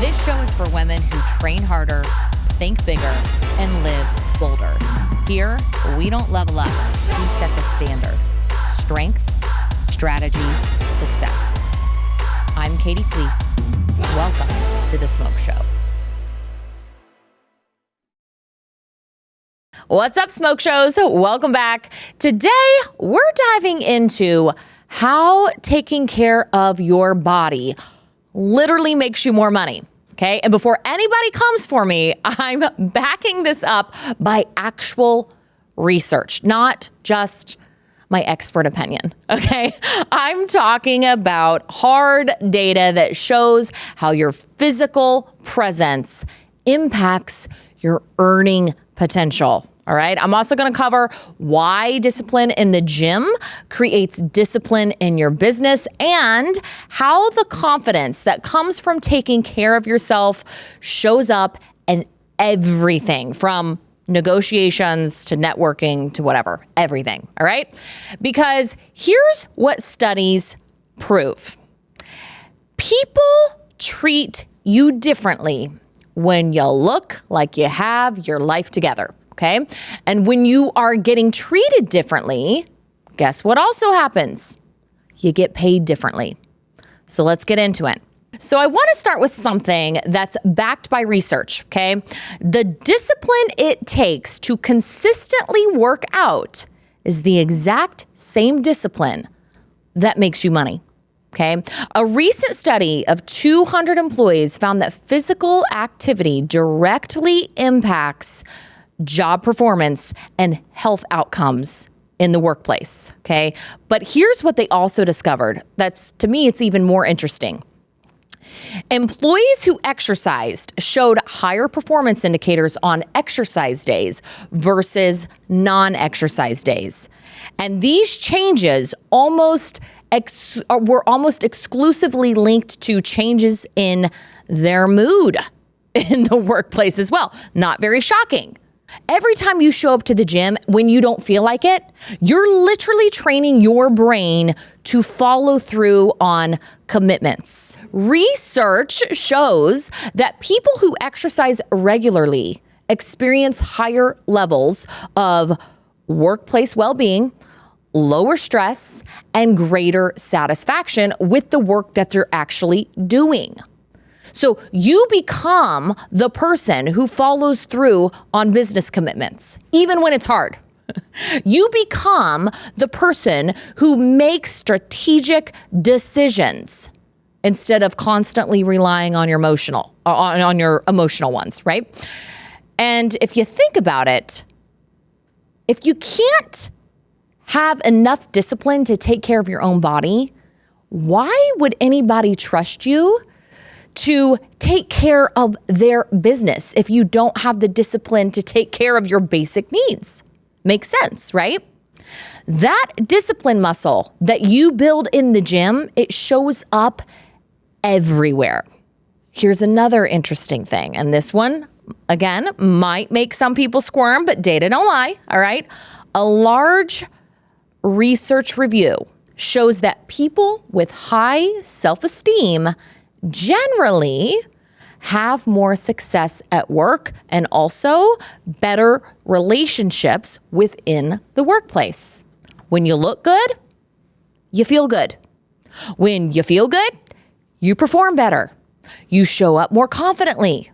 This show is for women who train harder, think bigger, and live bolder. Here, we don't level up. We set the standard. Strength, strategy, success. I'm Katie Fleece. Welcome to The Smoke Show. What's up, Smoke Shows? Welcome back. Today, we're diving into how taking care of your body literally makes you more money. Okay. And before anybody comes for me, I'm backing this up by actual research, not just my expert opinion. Okay. I'm talking about hard data that shows how your physical presence impacts your earning potential. All right. I'm also going to cover why discipline in the gym creates discipline in your business and how the confidence that comes from taking care of yourself shows up in everything from negotiations to networking to whatever, everything. All right. Because here's what studies prove. People treat you differently when you look like you have your life together. Okay. And when you are getting treated differently, guess what also happens? You get paid differently. So let's get into it. So I want to start with something that's backed by research. Okay. The discipline it takes to consistently work out is the exact same discipline that makes you money. Okay. A recent study of 200 employees found that physical activity directly impacts job performance and health outcomes in the workplace. Okay. But here's what they also discovered. To me, it's even more interesting. Employees who exercised showed higher performance indicators on exercise days versus non-exercise days. And these changes were almost exclusively linked to changes in their mood in the workplace as well. Not very shocking. Every time you show up to the gym when you don't feel like it, you're literally training your brain to follow through on commitments. Research shows that people who exercise regularly experience higher levels of workplace well-being, lower stress, and greater satisfaction with the work that they're actually doing. So you become the person who follows through on business commitments, even when it's hard. You become the person who makes strategic decisions instead of constantly relying on your emotional ones, right? And if you think about it, if you can't have enough discipline to take care of your own body, why would anybody trust you to take care of their business if you don't have the discipline to take care of your basic needs? Makes sense, right? That discipline muscle that you build in the gym, it shows up everywhere. Here's another interesting thing. And this one, again, might make some people squirm, but data don't lie, all right? A large research review shows that people with high self-esteem generally have more success at work and also better relationships within the workplace. When you look good, you feel good. When you feel good, you perform better. You show up more confidently.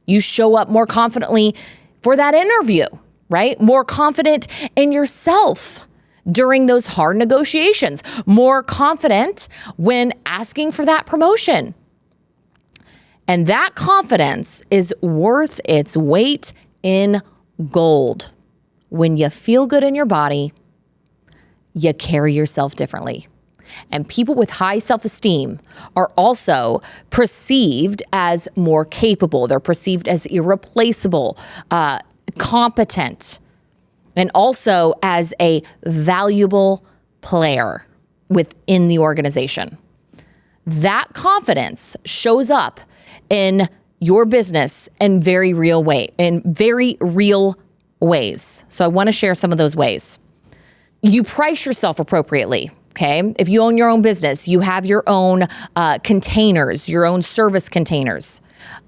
You show up more confidently for that interview, right? More confident in yourself during those hard negotiations. More confident when asking for that promotion. And that confidence is worth its weight in gold. When you feel good in your body, you carry yourself differently. And people with high self-esteem are also perceived as more capable. They're perceived as irreplaceable, competent, and also as a valuable player within the organization. That confidence shows up in your business in very real ways. So I want to share some of those ways. You price yourself appropriately. Okay. If you own your own business, you have your own containers, your own service containers.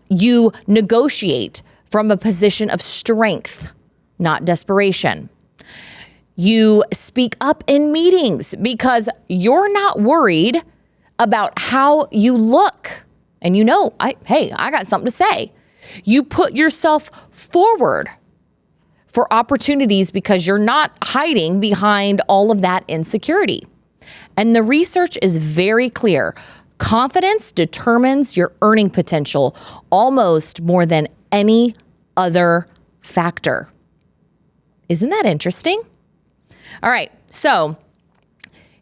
You negotiate from a position of strength, not desperation. You speak up in meetings because you're not worried about how you look. And I got something to say. You put yourself forward for opportunities because you're not hiding behind all of that insecurity. And the research is very clear. Confidence determines your earning potential almost more than any other factor. Isn't that interesting? All right, so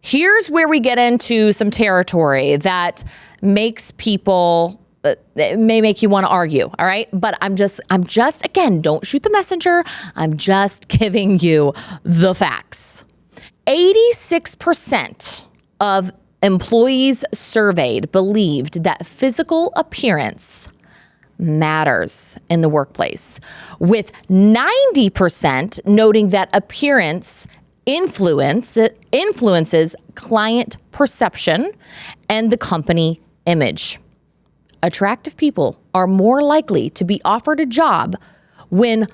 here's where we get into some territory that makes people, it may make you want to argue, all right? But I'm just, again, don't shoot the messenger. I'm just giving you the facts. 86% of employees surveyed believed that physical appearance matters in the workplace, with 90% noting that appearance influences client perception and the company image. Attractive people are more likely to be offered a job when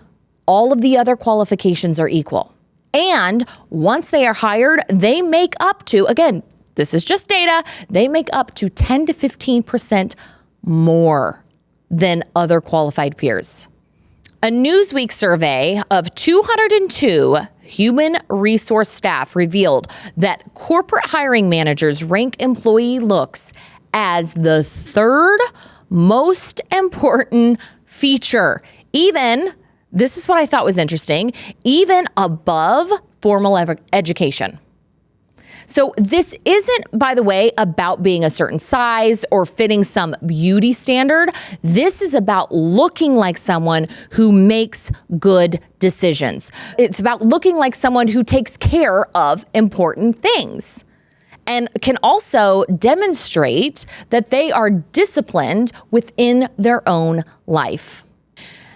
all of the other qualifications are equal. And once they are hired, they make up to, again, this is just data, they make up to 10 to 15% more than other qualified peers. A Newsweek survey of 202 human resource staff revealed that corporate hiring managers rank employee looks as the third most important feature. This is what I thought was interesting, even above formal education. So this isn't, by the way, about being a certain size or fitting some beauty standard. This is about looking like someone who makes good decisions. It's about looking like someone who takes care of important things and can also demonstrate that they are disciplined within their own life.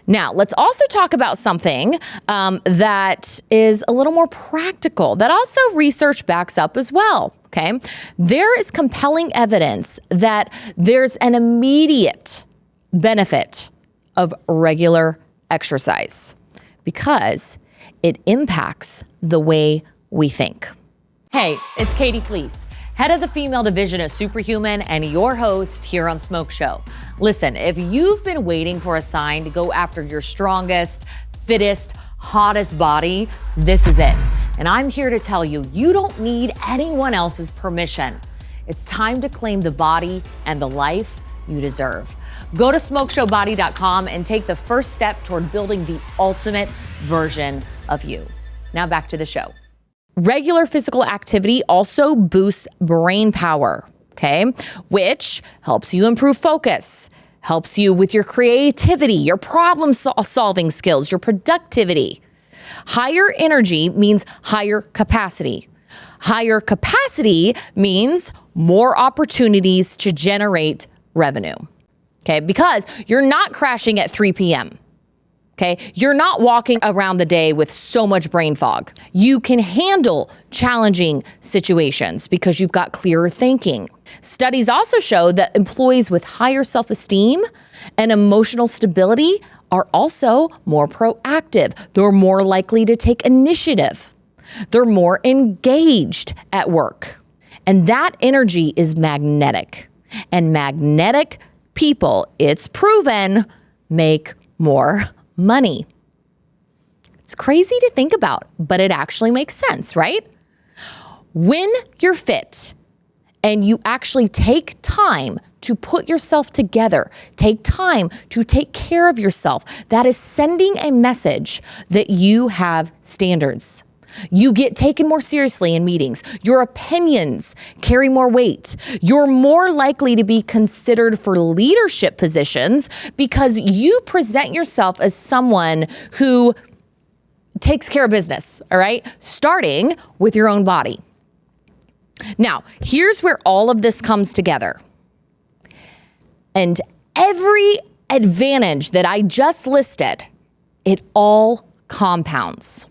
Now, let's also talk about something that is a little more practical, that also research backs up as well, okay? There is compelling evidence that there's an immediate benefit of regular exercise because it impacts the way we think. Hey, it's Katie Fleece, head of the female division of Superhuman and your host here on Smoke Show. Listen, if you've been waiting for a sign to go after your strongest, fittest, hottest body, this is it. And I'm here to tell you, you don't need anyone else's permission. It's time to claim the body and the life you deserve. Go to smokeshowbody.com and take the first step toward building the ultimate version of you. Now back to the show. Regular physical activity also boosts brain power, okay? Which helps you improve focus, helps you with your creativity, your problem solving skills, your productivity. Higher energy means higher capacity. Higher capacity means more opportunities to generate revenue, okay? Because you're not crashing at 3 p.m., okay? You're not walking around the day with so much brain fog. You can handle challenging situations because you've got clearer thinking. Studies also show that employees with higher self-esteem and emotional stability are also more proactive. They're more likely to take initiative. They're more engaged at work. And that energy is magnetic. And magnetic people, it's proven, make more money. It's crazy to think about, but it actually makes sense, right? When you're fit and you actually take time to put yourself together, take time to take care of yourself, that is sending a message that you have standards. You get taken more seriously in meetings. Your opinions carry more weight. You're more likely to be considered for leadership positions because you present yourself as someone who takes care of business, all right? Starting with your own body. Now, here's where all of this comes together. And every advantage that I just listed, it all compounds.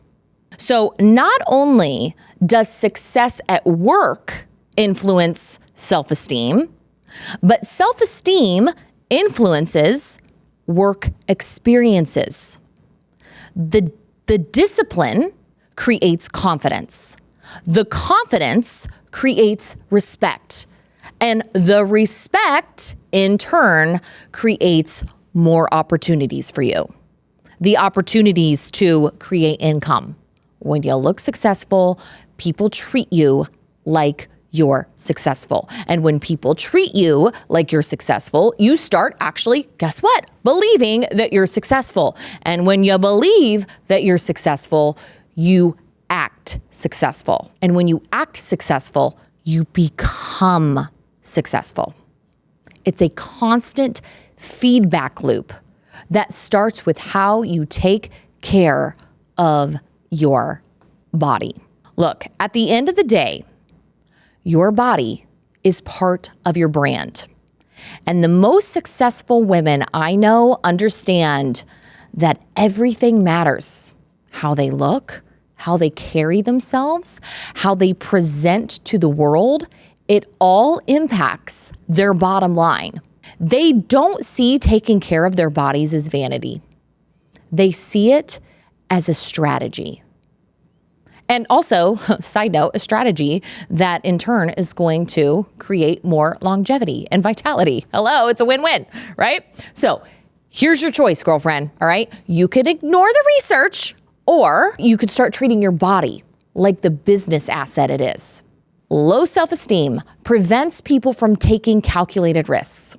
So not only does success at work influence self-esteem, but self-esteem influences work experiences. The discipline creates confidence. The confidence creates respect. And the respect, in turn, creates more opportunities for you. The opportunities to create income. When you look successful, people treat you like you're successful. And when people treat you like you're successful, you start actually, guess what? Believing that you're successful. And when you believe that you're successful, you act successful. And when you act successful, you become successful. It's a constant feedback loop that starts with how you take care of your body. Look, at the end of the day, your body is part of your brand. And the most successful women I know understand that everything matters. How they look, how they carry themselves, how they present to the world, it all impacts their bottom line. They don't see taking care of their bodies as vanity. They see it as a strategy. And also, side note, a strategy that in turn is going to create more longevity and vitality. Hello, it's a win-win, right? So here's your choice, girlfriend, all right? You could ignore the research, or you could start treating your body like the business asset it is. Low self-esteem prevents people from taking calculated risks.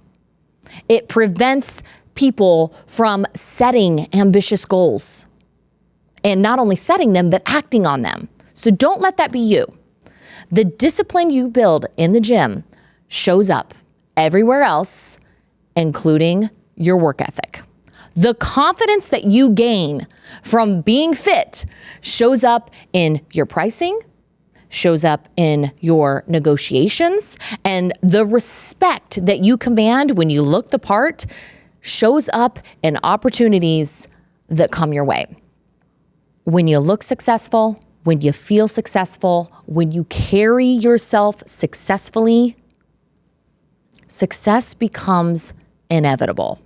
It prevents people from setting ambitious goals. And not only setting them, but acting on them. So don't let that be you. The discipline you build in the gym shows up everywhere else, including your work ethic. The confidence that you gain from being fit shows up in your pricing, shows up in your negotiations, and the respect that you command when you look the part shows up in opportunities that come your way. When you look successful, when you feel successful, when you carry yourself successfully, success becomes inevitable.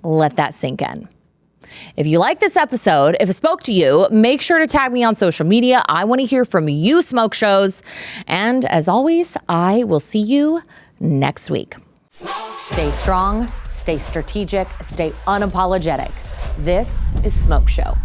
Let that sink in. If you like this episode, if it spoke to you, make sure to tag me on social media. I want to hear from you, smoke shows. And as always, I will see you next week. Stay strong, stay strategic, stay unapologetic. This is Smoke Show.